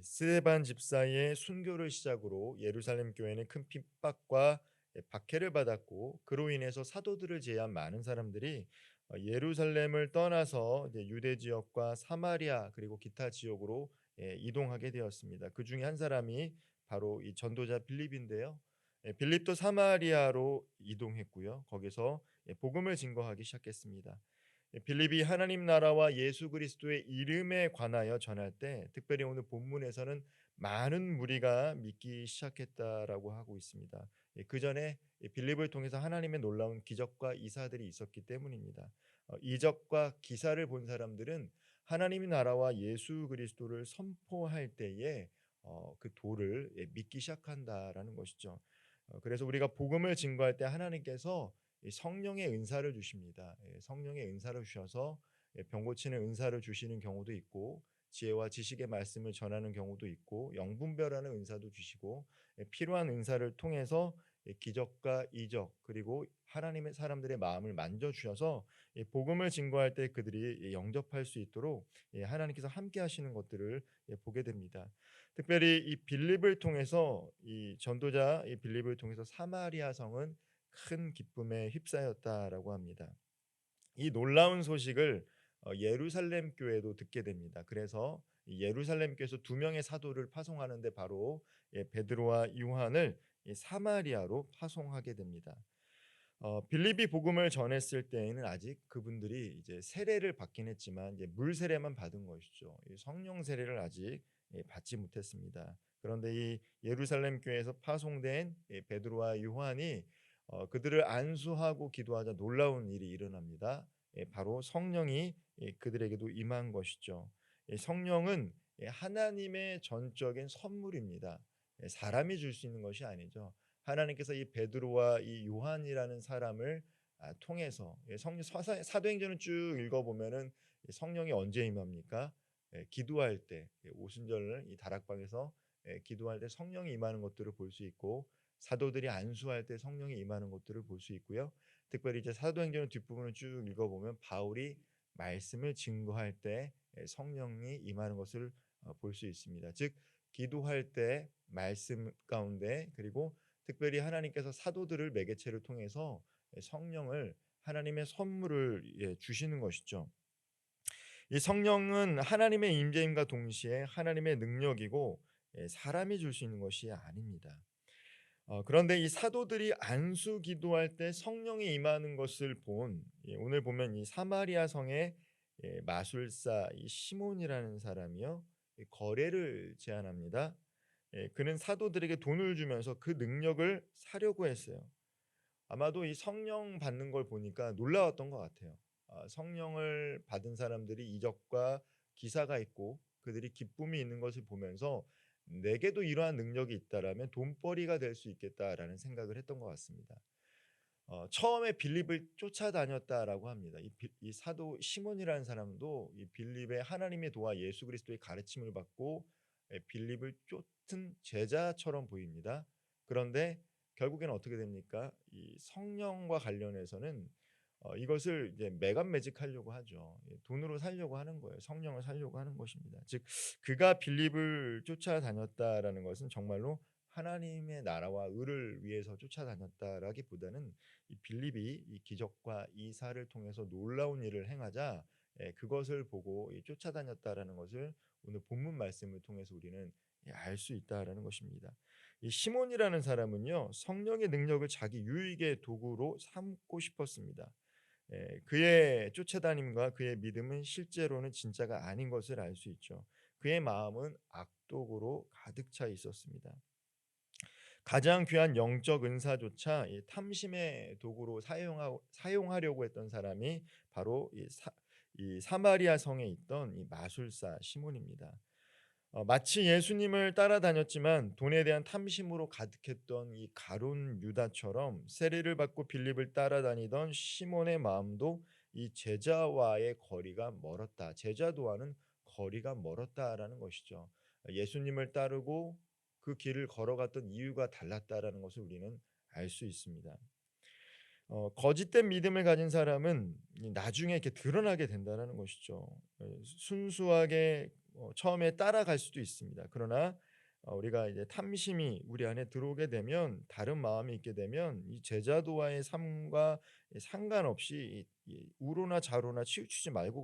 스데반 집사의 순교를 시작으로 예루살렘 교회는 큰 핍박과 박해를 받았고, 그로 인해서 사도들을 제외한 많은 사람들이 예루살렘을 떠나서 이제 유대 지역과 사마리아 그리고 기타 지역으로 이동하게 되었습니다. 그 중에 한 사람이 바로 이 전도자 빌립인데요. 빌립도 사마리아로 이동했고요. 거기서 복음을 증거하기 시작했습니다. 빌립이 하나님 나라와 예수 그리스도의 이름에 관하여 전할 때, 특별히 오늘 본문에서는 많은 무리가 믿기 시작했다라고 하고 있습니다. 그 전에 빌립을 통해서 하나님의 놀라운 기적과 이사들이 있었기 때문입니다. 이적과 기사를 본 사람들은 하나님의 나라와 예수 그리스도를 선포할 때에 그 도를 믿기 시작한다라는 것이죠. 그래서 우리가 복음을 증거할 때 하나님께서 이 성령의 은사를 주십니다. 성령의 은사를 주셔서 병 고치는 은사를 주시는 경우도 있고, 지혜와 지식의 말씀을 전하는 경우도 있고, 영분별하는 은사도 주시고, 필요한 은사를 통해서 기적과 이적 그리고 하나님의 사람들의 마음을 만져 주셔서 복음을 증거할 때 그들이 영접할 수 있도록 하나님께서 함께 하시는 것들을 보게 됩니다. 특별히 이 빌립을 통해서, 이 전도자 이 빌립을 통해서 사마리아 성은 큰 기쁨에 휩싸였다라고 합니다. 이 놀라운 소식을 예루살렘 교회도 듣게 됩니다. 그래서 이 예루살렘 교회에서 두 명의 사도를 파송하는데, 바로 베드로와 요한을 이 사마리아로 파송하게 됩니다. 빌립이 복음을 전했을 때에는 아직 그분들이 이제 세례를 받긴 했지만 이제 물 세례만 받은 것이죠. 이 성령 세례를 아직 받지 못했습니다. 그런데 이 예루살렘 교회에서 파송된 베드로와 요한이 그들을 안수하고 기도하자 놀라운 일이 일어납니다. 바로 성령이 그들에게도 임한 것이죠. 성령은 하나님의 전적인 선물입니다. 사람이 줄 수 있는 것이 아니죠. 하나님께서 이 베드로와 이 요한이라는 사람을 통해서, 성령 사도행전을 쭉 읽어 보면은 성령이 언제 임합니까? 기도할 때, 오순절을 이 다락방에서 기도할 때 성령이 임하는 것들을 볼 수 있고, 사도들이 안수할 때 성령이 임하는 것들을 볼 수 있고요. 특별히 이제 사도행전의 뒷부분을 쭉 읽어 보면 바울이 말씀을 증거할 때 성령이 임하는 것을 볼 수 있습니다. 즉, 기도할 때 말씀 가운데, 그리고 특별히 하나님께서 사도들을 매개체를 통해서 성령을, 하나님의 선물을 주시는 것이죠. 이 성령은 하나님의 임재임과 동시에 하나님의 능력이고, 사람이 줄 수 있는 것이 아닙니다. 그런데 이 사도들이 안수 기도할 때 성령이 임하는 것을 본, 오늘 보면 이 사마리아 성의 마술사 이 시몬이라는 사람이요, 거래를 제안합니다. 그는 사도들에게 돈을 주면서 그 능력을 사려고 했어요. 아마도 이 성령 받는 걸 보니까 놀라웠던 것 같아요. 성령을 받은 사람들이 이적과 기사가 있고 그들이 기쁨이 있는 것을 보면서 '내게도 이러한 능력이 있다라면 돈벌이가 될 수 있겠다.'라는 생각을 했던 것 같습니다. 처음에 빌립을 쫓아다녔다라고 합니다. 이 사도 시몬이라는 사람도 이 빌립의 하나님의 도와 예수 그리스도의 가르침을 받고 빌립을 쫓은 제자처럼 보입니다. 그런데 결국에는 어떻게 됩니까? 이 성령과 관련해서는 이것을 이제 매간매직하려고 하죠. 돈으로 살려고 하는 거예요. 성령을 살려고 하는 것입니다. 즉, 그가 빌립을 쫓아다녔다라는 것은 정말로 하나님의 나라와 의를 위해서 쫓아다녔다라기보다는 이 빌립이 이 기적과 이사를 통해서 놀라운 일을 행하자 그것을 보고 쫓아다녔다라는 것을 오늘 본문 말씀을 통해서 우리는 알 수 있다라는 것입니다. 이 시몬이라는 사람은요, 성령의 능력을 자기 유익의 도구로 삼고 싶었습니다. 그의 쫓아다님과 그의 믿음은 실제로는 진짜가 아닌 것을 알 수 있죠. 그의 마음은 악독으로 가득 차 있었습니다. 가장 귀한 영적 은사조차 이 탐심의 도구로 사용하려고 했던 사람이 바로 이 사마리아 성에 있던 이 마술사 시몬입니다. 마치 예수님을 따라다녔지만 돈에 대한 탐심으로 가득했던 이 가룟 유다처럼 세례를 받고 빌립을 따라다니던 시몬의 마음도 이 제자와의 거리가 멀었다. 제자도와는 거리가 멀었다라는 것이죠. 예수님을 따르고 그 길을 걸어갔던 이유가 달랐다라는 것을 우리는 알 수 있습니다. 거짓된 믿음을 가진 사람은 이 나중에 이렇게 드러나게 된다라는 것이죠. 순수하게 처음에 따라갈 수도 있습니다. 그러나 우리가 이제 탐심이 우리 안에 들어오게 되면 다른 마음이 있게 되면 이 제자도와의 삶과 상관없이 이 우로나 좌로나 치우치지 말고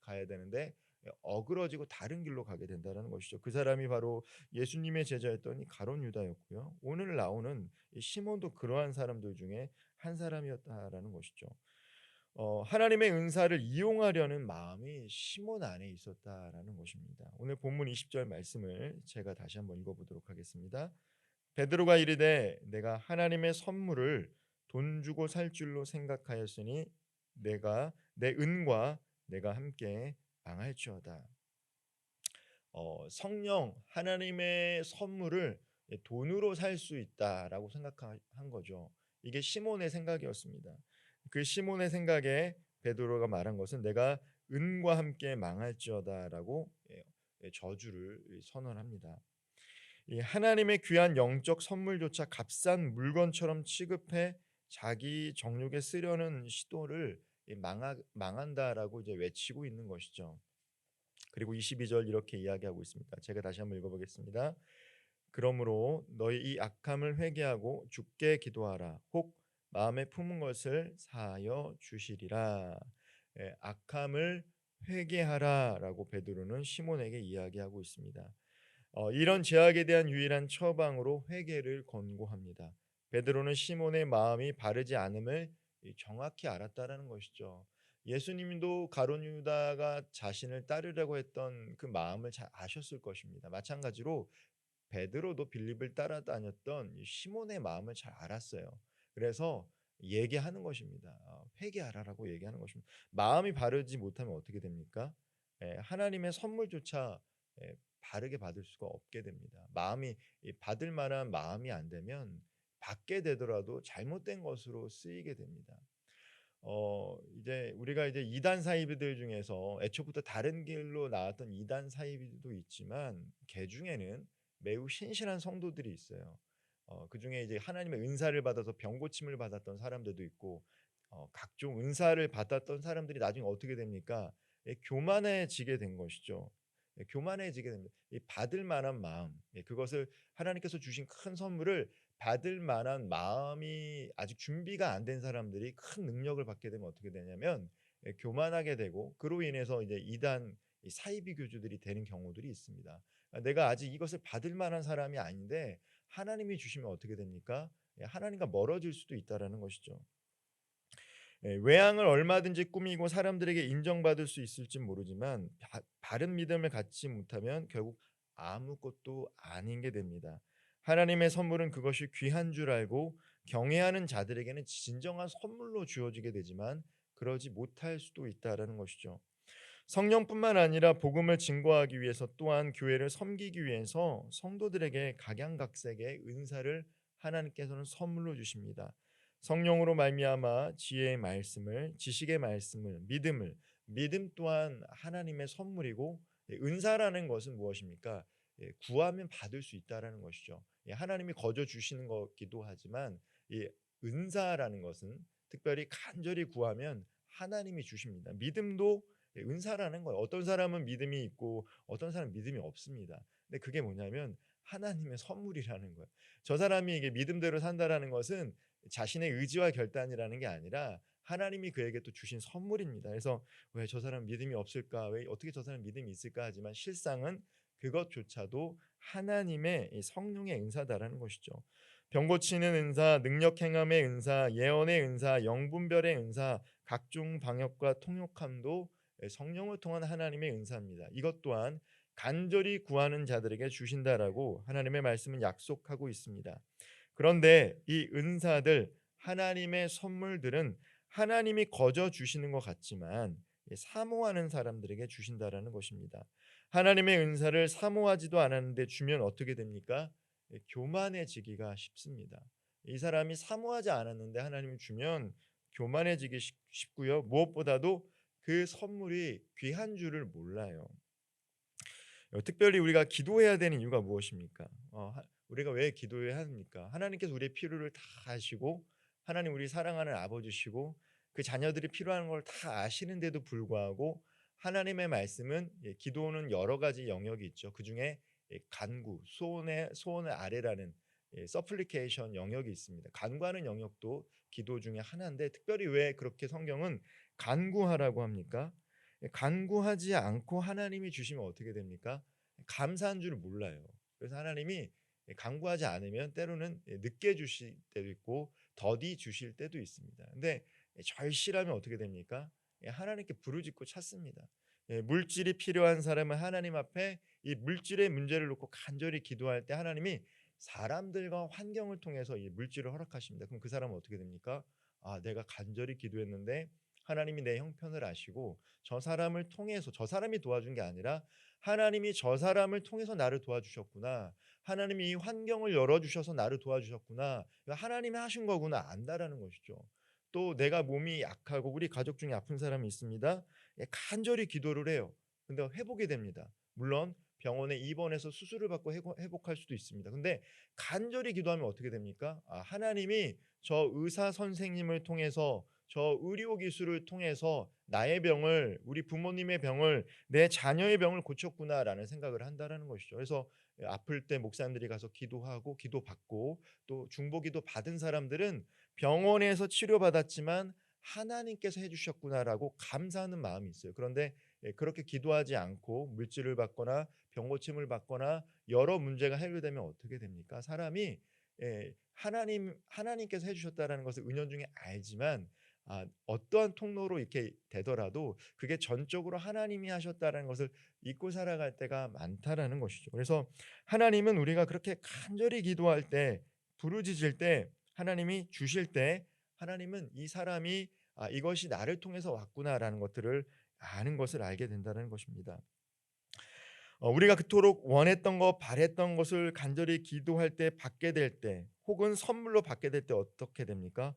가야 되는데 어그러지고 다른 길로 가게 된다는 것이죠. 그 사람이 바로 예수님의 제자였던 이 가룟 유다였고요. 오늘 나오는 이 시몬도 그러한 사람들 중에 한 사람이었다라는 것이죠. 하나님의 은사를 이용하려는 마음이 시몬 안에 있었다라는 것입니다. 오늘 본문 20절 말씀을 제가 다시 한번 읽어보도록 하겠습니다. 베드로가 이르되 내가 하나님의 선물을 돈 주고 살 줄로 생각하였으니 내가 내 은과 내가 함께 망할지어다. 성령 하나님의 선물을 돈으로 살 수 있다라고 생각한 거죠. 이게 시몬의 생각이었습니다. 그 시몬의 생각에 베드로가 말한 것은 내가 은과 함께 망할지어다라고 저주를 선언합니다. 이 하나님의 귀한 영적 선물조차 값싼 물건처럼 취급해 자기 정욕에 쓰려는 시도를 망한다라고 이제 외치고 있는 것이죠. 그리고 22절 이렇게 이야기하고 있습니다. 제가 다시 한번 읽어보겠습니다. 그러므로 너희 이 악함을 회개하고 주께 기도하라. 혹 마음에 품은 것을 사하여 주시리라. 악함을 회개하라라고 베드로는 시몬에게 이야기하고 있습니다. 이런 죄악에 대한 유일한 처방으로 회개를 권고합니다. 베드로는 시몬의 마음이 바르지 않음을 정확히 알았다라는 것이죠. 예수님도 가룟 유다가 자신을 따르려고 했던 그 마음을 잘 아셨을 것입니다. 마찬가지로 베드로도 빌립을 따라다녔던 이 시몬의 마음을 잘 알았어요. 그래서 얘기하는 것입니다. 회개하라라고 얘기하는 것입니다. 마음이 바르지 못하면 어떻게 됩니까? 하나님의 선물조차 바르게 받을 수가 없게 됩니다. 마음이 받을 만한 마음이 안 되면 받게 되더라도 잘못된 것으로 쓰이게 됩니다. 이제 우리가 이제 이단 사이비들 중에서 애초부터 다른 길로 나왔던 이단 사이비도 있지만 개 중에는 매우 신실한 성도들이 있어요. 그 중에 이제 하나님의 은사를 받아서 병 고침을 받았던 사람들도 있고, 각종 은사를 받았던 사람들이 나중에 어떻게 됩니까? 교만해지게 된 것이죠. 교만해지게 됩니다. 이 받을 만한 마음, 그것을 하나님께서 주신 큰 선물을 받을 만한 마음이 아직 준비가 안 된 사람들이 큰 능력을 받게 되면 어떻게 되냐면 교만하게 되고 그로 인해서 이제 이단 사이비 교주들이 되는 경우들이 있습니다. 내가 아직 이것을 받을 만한 사람이 아닌데 하나님이 주시면 어떻게 됩니까? 하나님과 멀어질 수도 있다라는 것이죠. 외양을 얼마든지 꾸미고 사람들에게 인정받을 수 있을지 모르지만 바른 믿음을 갖지 못하면 결국 아무것도 아닌 게 됩니다. 하나님의 선물은 그것이 귀한 줄 알고 경외하는 자들에게는 진정한 선물로 주어지게 되지만 그러지 못할 수도 있다라는 것이죠. 성령뿐만 아니라 복음을 증거하기 위해서 또한 교회를 섬기기 위해서 성도들에게 각양각색의 은사를 하나님께서는 선물로 주십니다. 성령으로 말미암아 지혜의 말씀을, 지식의 말씀을, 믿음 또한 하나님의 선물이고 은사라는 것은 무엇입니까? 구하면 받을 수 있다라는 것이죠. 하나님이 거저 주시는 것기도 하지만 이 은사라는 것은 특별히 간절히 구하면 하나님이 주십니다. 믿음도 은사라는 거예요. 어떤 사람은 믿음이 있고 어떤 사람은 믿음이 없습니다. 근데 그게 뭐냐면 하나님의 선물이라는 거예요. 저 사람이 이게 믿음대로 산다라는 것은 자신의 의지와 결단이라는 게 아니라 하나님이 그에게 또 주신 선물입니다. 그래서 왜 저 사람 믿음이 없을까? 왜 어떻게 저 사람 믿음이 있을까? 하지만 실상은 그것조차도 하나님의 성령의 은사다라는 것이죠. 병 고치는 은사, 능력 행함의 은사, 예언의 은사, 영분별의 은사, 각종 방역과 통역함도 성령을 통한 하나님의 은사입니다. 이것 또한 간절히 구하는 자들에게 주신다라고 하나님의 말씀은 약속하고 있습니다. 그런데 이 은사들 하나님의 선물들은 하나님이 거저 주시는 것 같지만 사모하는 사람들에게 주신다라는 것입니다. 하나님의 은사를 사모하지도 않았는데 주면 어떻게 됩니까? 교만해지기가 쉽습니다. 이 사람이 사모하지 않았는데 하나님이 주면 교만해지기 쉽고요. 무엇보다도 그 선물이 귀한 줄을 몰라요. 특별히 우리가 기도해야 되는 이유가 무엇입니까? 우리가 왜 기도해야 합니까? 하나님께서 우리의 필요를 다 아시고 하나님 우리 사랑하는 아버지시고 그 자녀들이 필요한 걸 다 아시는데도 불구하고 하나님의 말씀은 기도는 여러 가지 영역이 있죠. 그중에 간구, 소원의 아래라는 서플리케이션 영역이 있습니다. 간구하는 영역도 기도 중에 하나인데 특별히 왜 그렇게 성경은 간구하라고 합니까? 간구하지 않고 하나님이 주시면 어떻게 됩니까? 감사한 줄 몰라요. 그래서 하나님이 간구하지 않으면 때로는 늦게 주실 때도 있고 더디 주실 때도 있습니다. 근데 절실하면 어떻게 됩니까? 하나님께 부르짖고 찾습니다. 물질이 필요한 사람은 하나님 앞에 이 물질의 문제를 놓고 간절히 기도할 때 하나님이 사람들과 환경을 통해서 이 물질을 허락하십니다. 그럼 그 사람은 어떻게 됩니까? 아, 내가 간절히 기도했는데 하나님이 내 형편을 아시고 저 사람을 통해서 저 사람이 도와준 게 아니라 하나님이 저 사람을 통해서 나를 도와주셨구나. 하나님이 이 환경을 열어주셔서 나를 도와주셨구나. 이거 하나님이 하신 거구나 안다라는 것이죠. 또 내가 몸이 약하고 우리 가족 중에 아픈 사람이 있습니다. 간절히 기도를 해요. 근데 회복이 됩니다. 물론 병원에 입원해서 수술을 받고 회복할 수도 있습니다. 근데 간절히 기도하면 어떻게 됩니까? 아, 하나님이 저 의사 선생님을 통해서 저 의료 기술을 통해서 나의 병을 우리 부모님의 병을 내 자녀의 병을 고쳤구나라는 생각을 한다라는 것이죠. 그래서 아플 때 목사님들이 가서 기도하고 기도받고 또 중보기도 받은 사람들은 병원에서 치료받았지만 하나님께서 해주셨구나라고 감사하는 마음이 있어요. 그런데 그렇게 기도하지 않고 물질을 받거나 병고침을 받거나 여러 문제가 해결되면 어떻게 됩니까? 사람이 하나님께서 해주셨다라는 것을 은연중에 알지만 어떠한 통로로 이렇게 되더라도 그게 전적으로 하나님이 하셨다라는 것을 잊고 살아갈 때가 많다라는 것이죠. 그래서 하나님은 우리가 그렇게 간절히 기도할 때 부르짖을 때 하나님이 주실 때 하나님은 이 사람이 이것이 나를 통해서 왔구나라는 것들을 아는 것을 알게 된다는 것입니다. 우리가 그토록 원했던 것, 바랬던 것을 간절히 기도할 때 받게 될 때, 혹은 선물로 받게 될 때 어떻게 됩니까?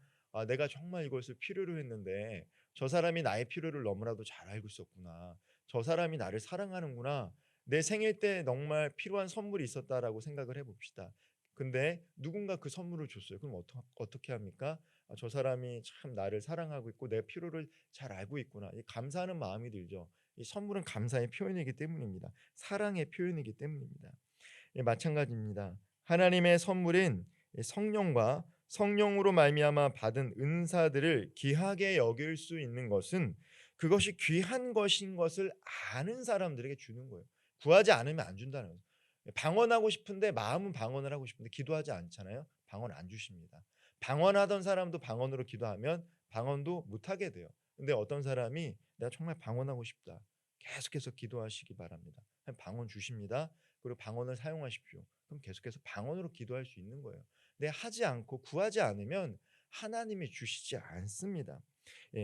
내가 정말 이것을 필요로 했는데 저 사람이 나의 필요를 너무나도 잘 알고 있었구나. 저 사람이 나를 사랑하는구나. 내 생일 때 정말 필요한 선물이 있었다라고 생각을 해봅시다. 근데 누군가 그 선물을 줬어요. 그럼 어떻게 합니까? 저 사람이 참 나를 사랑하고 있고 내 필요를 잘 알고 있구나. 이 감사하는 마음이 들죠. 이 선물은 감사의 표현이기 때문입니다. 사랑의 표현이기 때문입니다. 마찬가지입니다. 하나님의 선물인 성령과 성령으로 말미암아 받은 은사들을 귀하게 여길 수 있는 것은 그것이 귀한 것인 것을 아는 사람들에게 주는 거예요. 구하지 않으면 안 준다는 거예요. 방언하고 싶은데 마음은 방언을 하고 싶은데 기도하지 않잖아요. 방언 안 주십니다. 방언하던 사람도 방언으로 기도하면 방언도 못하게 돼요. 근데 어떤 사람이 내가 정말 방언하고 싶다. 계속해서 기도하시기 바랍니다. 방언 주십니다. 그리고 방언을 사용하십시오. 그럼 계속해서 방언으로 기도할 수 있는 거예요. 근데 하지 않고 구하지 않으면 하나님이 주시지 않습니다.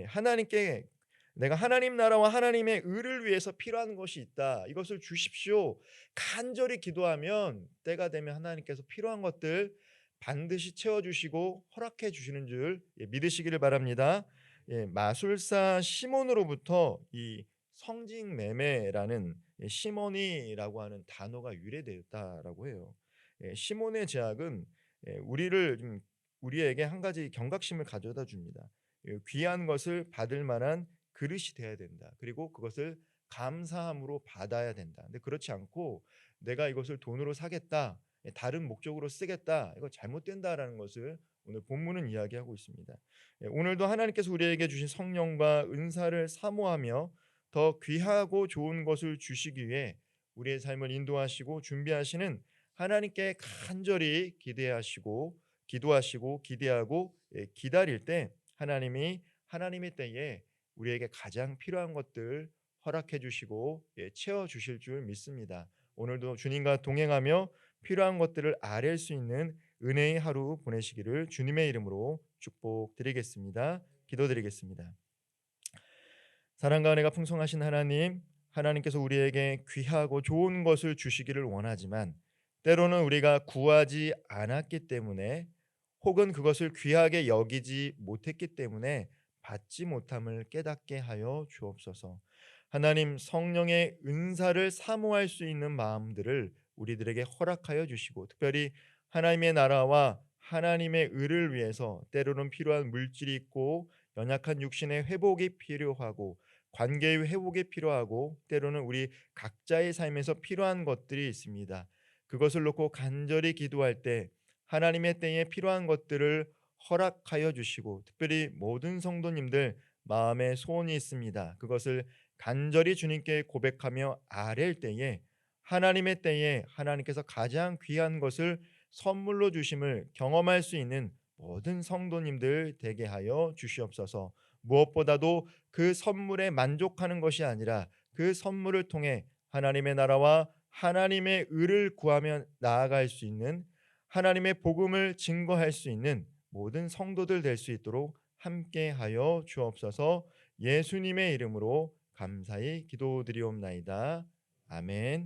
하나님께 내가 하나님 나라와 하나님의 의를 위해서 필요한 것이 있다. 이것을 주십시오. 간절히 기도하면 때가 되면 하나님께서 필요한 것들 반드시 채워주시고 허락해 주시는 줄 믿으시기를 바랍니다. 마술사 시몬으로부터 이 성직매매라는 시몬이라고 하는 단어가 유래되었다라고 해요. 시몬의 제약은 우리에게 한 가지 경각심을 가져다 줍니다. 귀한 것을 받을 만한 그릇이 돼야 된다. 그리고 그것을 감사함으로 받아야 된다. 근데 그렇지 않고 내가 이것을 돈으로 사겠다, 다른 목적으로 쓰겠다, 이거 잘못된다라는 것을 오늘 본문은 이야기하고 있습니다. 오늘도 하나님께서 우리에게 주신 성령과 은사를 사모하며 더 귀하고 좋은 것을 주시기 위해 우리의 삶을 인도하시고 준비하시는 하나님께 간절히 기대하시고 기도하시고 기대하고 기다릴 때 하나님이 하나님의 때에 우리에게 가장 필요한 것들 허락해 주시고 채워 주실 줄 믿습니다. 오늘도 주님과 동행하며 필요한 것들을 아뢰 수 있는 은혜의 하루 보내시기를 주님의 이름으로 축복드리겠습니다. 기도드리겠습니다. 사랑과 은혜가 풍성하신 하나님, 하나님께서 우리에게 귀하고 좋은 것을 주시기를 원하지만 때로는 우리가 구하지 않았기 때문에 혹은 그것을 귀하게 여기지 못했기 때문에 받지 못함을 깨닫게 하여 주옵소서. 하나님 성령의 은사를 사모할 수 있는 마음들을 우리들에게 허락하여 주시고 특별히 하나님의 나라와 하나님의 의를 위해서 때로는 필요한 물질이 있고 연약한 육신의 회복이 필요하고 관계의 회복에 필요하고 때로는 우리 각자의 삶에서 필요한 것들이 있습니다. 그것을 놓고 간절히 기도할 때 하나님의 때에 필요한 것들을 허락하여 주시고, 특별히 모든 성도님들 마음에 소원이 있습니다. 그것을 간절히 주님께 고백하며 아랠 때에 하나님의 때에 하나님께서 가장 귀한 것을 선물로 주심을 경험할 수 있는 모든 성도님들 되게 하여 주시옵소서. 무엇보다도 그 선물에 만족하는 것이 아니라 그 선물을 통해 하나님의 나라와 하나님의 의를 구하며 나아갈 수 있는, 하나님의 복음을 증거할 수 있는 모든 성도들 될 수 있도록 함께 하여 주옵소서. 예수님의 이름으로 감사히 기도드리옵나이다. 아멘.